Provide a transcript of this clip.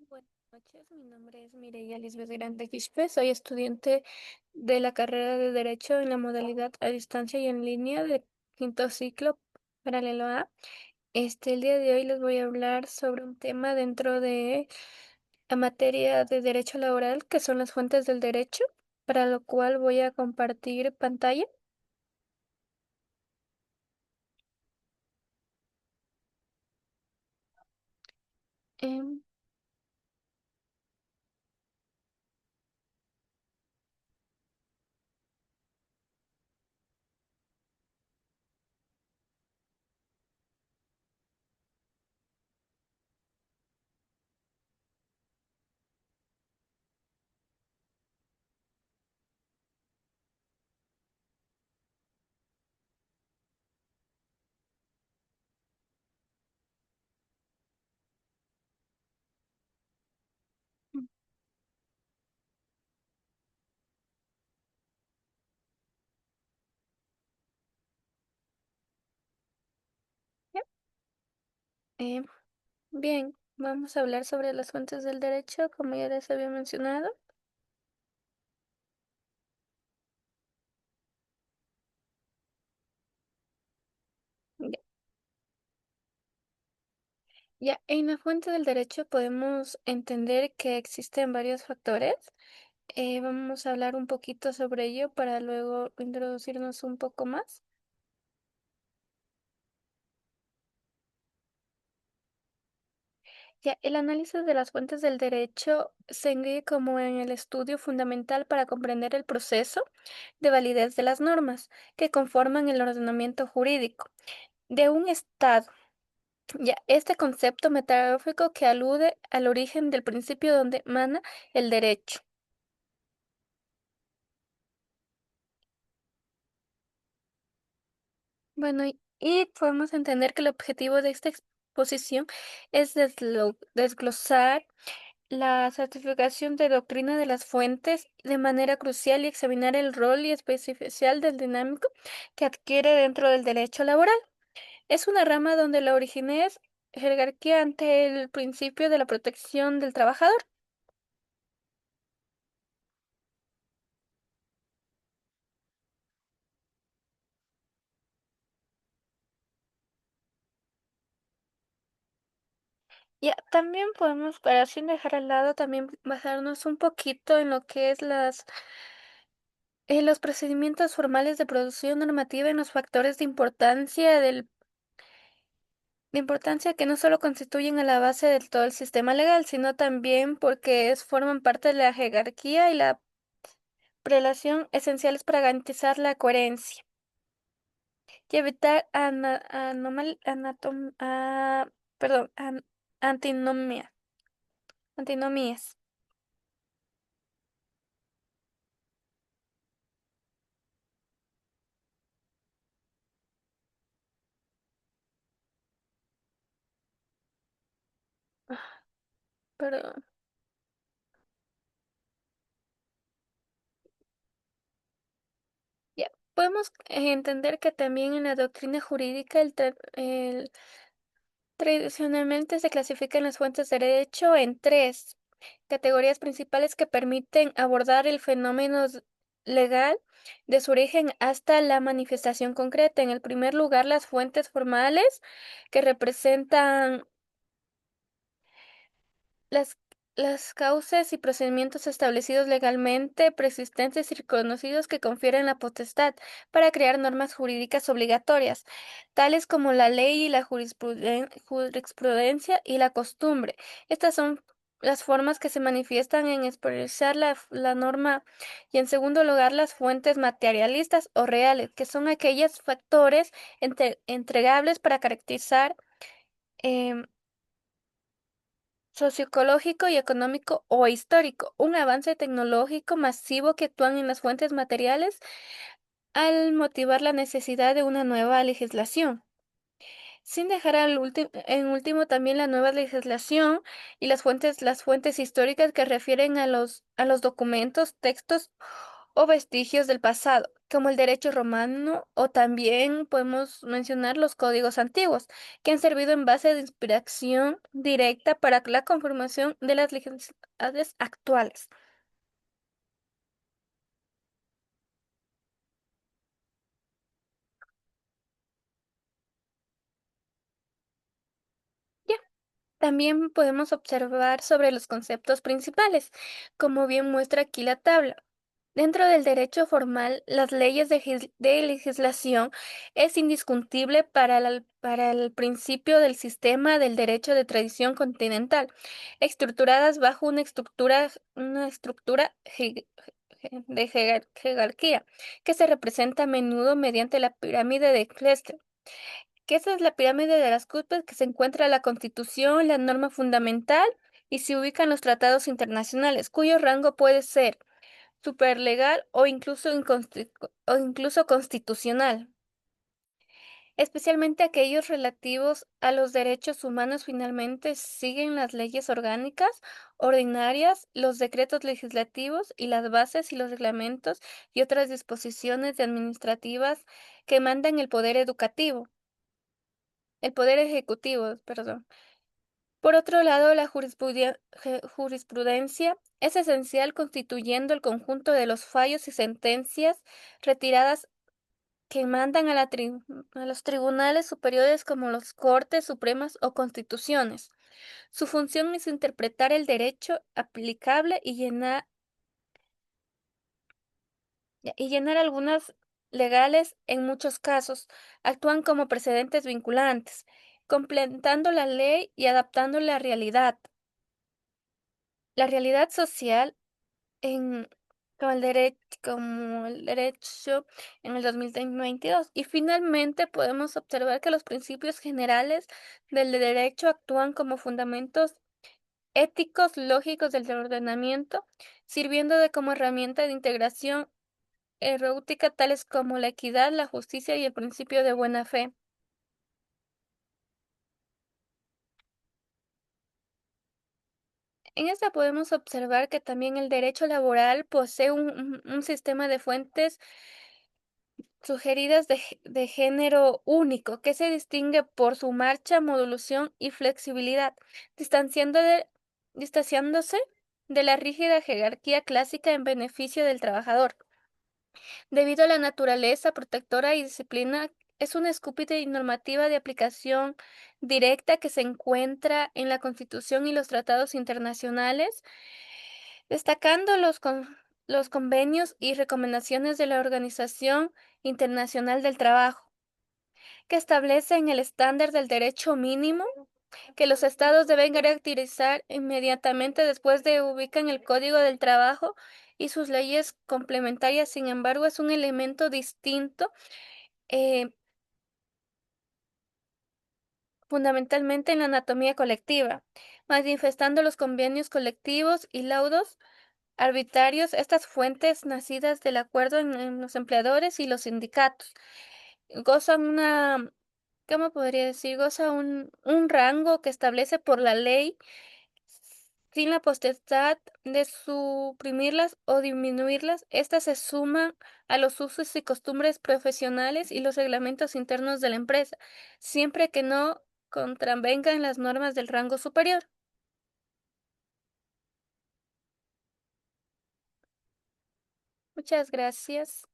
Buenas noches, mi nombre es Mireia Lisbeth Grande Quispe, soy estudiante de la carrera de Derecho en la modalidad a distancia y en línea de quinto ciclo paralelo A. El día de hoy les voy a hablar sobre un tema dentro de la materia de Derecho Laboral, que son las fuentes del derecho, para lo cual voy a compartir pantalla. Em, ya, em, Bien, vamos a hablar sobre las fuentes del derecho, como ya les había mencionado. Ya, en la fuente del derecho podemos entender que existen varios factores. Vamos a hablar un poquito sobre ello para luego introducirnos un poco más. Ya, el análisis de las fuentes del derecho se incluye como en el estudio fundamental para comprender el proceso de validez de las normas que conforman el ordenamiento jurídico de un Estado. Ya, este concepto metafórico que alude al origen del principio donde emana el derecho. Bueno, y podemos entender que el objetivo de esta exposición es desglosar la certificación de doctrina de las fuentes de manera crucial y examinar el rol y especial del dinámico que adquiere dentro del derecho laboral. Es una rama donde la origen es jerarquía ante el principio de la protección del trabajador. Ya, también podemos, para sin dejar al lado, también basarnos un poquito en lo que es los procedimientos formales de producción normativa en los factores de importancia que no solo constituyen a la base de todo el sistema legal, sino también porque forman parte de la jerarquía y la prelación esenciales para garantizar la coherencia y evitar perdón, antinomia, antinomías. Ah, Perdón. Ya, podemos entender que también en la doctrina jurídica tradicionalmente se clasifican las fuentes de derecho en tres categorías principales que permiten abordar el fenómeno legal de su origen hasta la manifestación concreta. En el primer lugar, las fuentes formales que representan las, las causas y procedimientos establecidos legalmente, persistentes y reconocidos que confieren la potestad para crear normas jurídicas obligatorias, tales como la ley y la jurisprudencia y la costumbre. Estas son las formas que se manifiestan en expresar la norma y en segundo lugar las fuentes materialistas o reales, que son aquellos factores entregables para caracterizar em, socioecológico y económico o histórico, un avance tecnológico masivo que actúan en las fuentes materiales al motivar la necesidad de una nueva legislación. Sin dejar en último también la nueva legislación y las fuentes históricas que refieren a los documentos, textos o vestigios del pasado. como el derecho romano, o también podemos mencionar los códigos antiguos, que han servido en base de inspiración directa para la conformación de las legislaciones actuales. Ya, también podemos observar sobre los conceptos principales, como bien muestra aquí la tabla. Dentro del derecho formal, las leyes de legislación es indiscutible para el principio del sistema del derecho de tradición continental, estructuradas bajo una estructura de jerarquía, que se representa a menudo mediante la pirámide de Klester, que esa es la pirámide de las cúspides que se encuentra la Constitución, la norma fundamental y se ubican los tratados internacionales, cuyo rango puede ser superlegal o incluso, o incluso constitucional, especialmente aquellos relativos a los derechos humanos finalmente siguen las leyes orgánicas, ordinarias, los decretos legislativos y las bases y los reglamentos y otras disposiciones administrativas que mandan el poder ejecutivo, perdón. Por otro lado, la jurisprudencia es esencial constituyendo el conjunto de los fallos y sentencias retiradas que mandan a, a los tribunales superiores como las Cortes Supremas o Constituciones. Su función es interpretar el derecho aplicable y llenar algunas legales en muchos casos. Actúan como precedentes vinculantes, completando la ley y adaptando la realidad. La realidad social en como el derecho en el 2022. Y finalmente podemos observar que los principios generales del derecho actúan como fundamentos éticos lógicos del ordenamiento, sirviendo de como herramienta de integración herméutica tales como la equidad, la justicia y el principio de buena fe. En esta podemos observar que también el derecho laboral posee un sistema de fuentes sugeridas de género único, que se distingue por su marcha, modulación y flexibilidad, distanciando distanciándose de la rígida jerarquía clásica en beneficio del trabajador. Debido a la naturaleza protectora y disciplina, es una escúpida y normativa de aplicación directa que se encuentra en la Constitución y los tratados internacionales, destacando los convenios y recomendaciones de la Organización Internacional del Trabajo, que establecen el estándar del derecho mínimo que los estados deben caracterizar inmediatamente después de ubican el Código del Trabajo y sus leyes complementarias. Sin embargo, es un elemento distinto, eh, fundamentalmente en la anatomía colectiva, manifestando los convenios colectivos y laudos arbitrarios, estas fuentes nacidas del acuerdo en los empleadores y los sindicatos. Gozan una, ¿cómo podría decir? Goza un rango que establece por la ley sin la potestad de suprimirlas o disminuirlas. Estas se suman a los usos y costumbres profesionales y los reglamentos internos de la empresa, siempre que no contravengan las normas del rango superior. Muchas gracias.